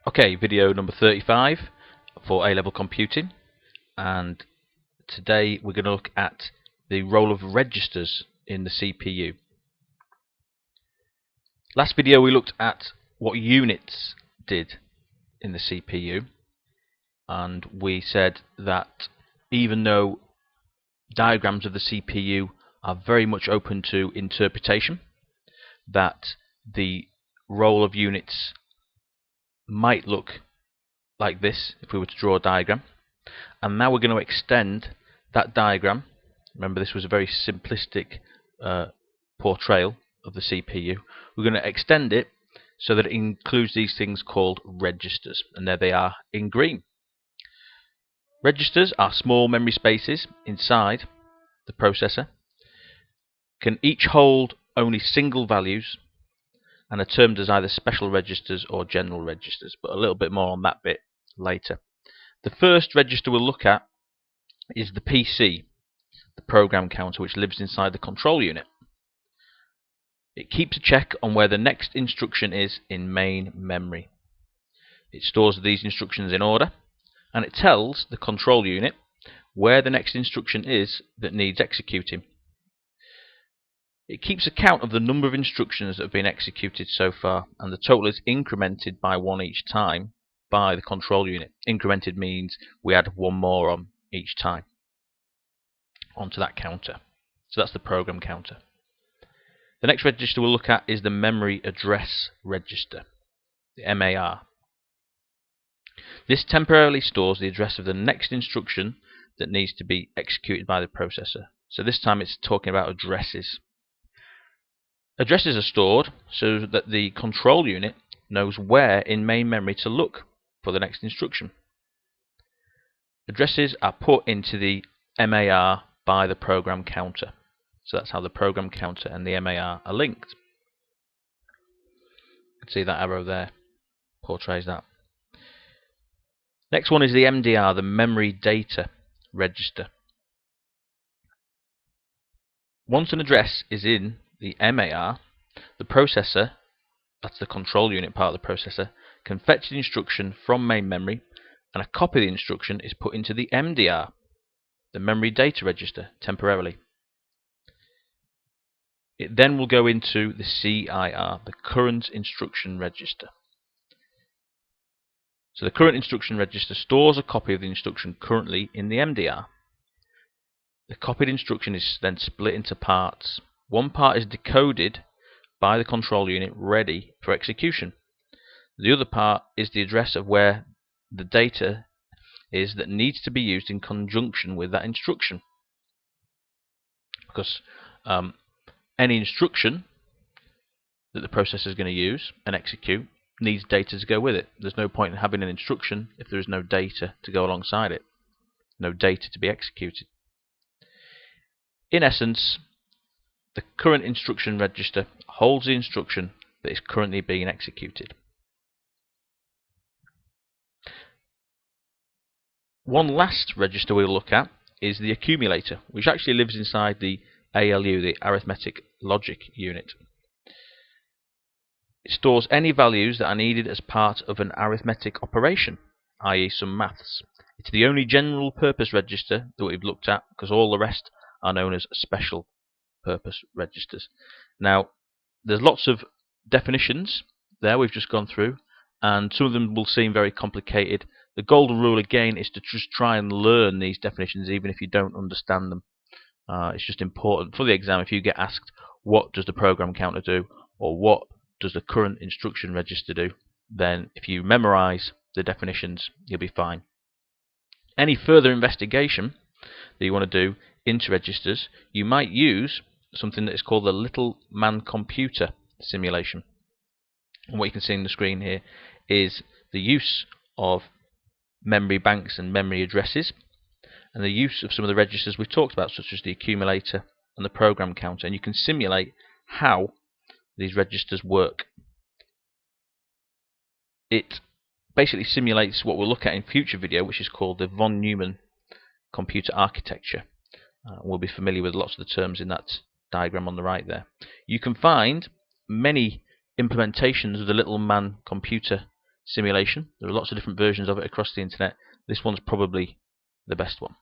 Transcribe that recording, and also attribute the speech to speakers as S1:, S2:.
S1: Okay, video number 35 for A-level computing, and today we're going to look at the role of registers in the CPU. Last video we looked at what units did in the CPU, and we said that even though diagrams of the CPU are very much open to interpretation, that the role of units might look like this if we were to draw a diagram. And now we're going to extend that diagram. Remember, this was a very simplistic portrayal of the CPU. We're going to extend it so that it includes these things called registers, and there they are in green. Registers are small memory spaces inside the processor, can each hold only single values, and are termed as either special registers or general registers, but a little bit more on that bit later. The first register we'll look at is the PC, the program counter, which lives inside the control unit. It keeps a check on where the next instruction is in main memory. It stores these instructions in order, and it tells the control unit where the next instruction is that needs executing. It keeps account of the number of instructions that have been executed so far, and the total is incremented by one each time by the control unit. Incremented means we add one more on each time onto that counter. So that's the program counter. The next register we'll look at is the memory address register, the MAR. This temporarily stores the address of the next instruction that needs to be executed by the processor. So this time it's talking about addresses. Addresses are stored so that the control unit knows where in main memory to look for the next instruction. Addresses are put into the MAR by the program counter. So that's how the program counter and the MAR are linked. You can see that arrow there portrays that. Next one is the MDR, the memory data register. Once an address is in the MAR, the processor, that's the control unit part of the processor, can fetch the instruction from main memory, and a copy of the instruction is put into the MDR, the memory data register, temporarily. It then will go into the CIR, the current instruction register. So the current instruction register stores a copy of the instruction currently in the MDR. The copied instruction is then split into parts. One part is decoded by the control unit ready for execution. The other part is the address of where the data is that needs to be used in conjunction with that instruction. Because any instruction that the processor is going to use and execute needs data to go with it. There's no point in having an instruction if there is no data to go alongside it, no data to be executed. In essence, the current instruction register holds the instruction that is currently being executed. One last register we'll look at is the accumulator, which actually lives inside the ALU, the arithmetic logic unit. It stores any values that are needed as part of an arithmetic operation, i.e. some maths. It's the only general purpose register that we've looked at, because all the rest are known as special purpose registers. Now, there's lots of definitions there we've just gone through, and some of them will seem very complicated. The golden rule again is to just try and learn these definitions even if you don't understand them. It's just important for the exam. If you get asked what does the program counter do, or what does the current instruction register do, then if you memorize the definitions, you'll be fine. Any further investigation that you want to do into registers, you might use something that is called the Little Man Computer simulation. And what you can see on the screen here is the use of memory banks and memory addresses, and the use of some of the registers we've talked about, such as the accumulator and the program counter, and you can simulate how these registers work. It basically simulates what we'll look at in future video, which is called the von Neumann computer architecture. We'll be familiar with lots of the terms in that diagram on the right there. You can find many implementations of the Little Man Computer simulation. There are lots of different versions of it across the internet. This one's probably the best one.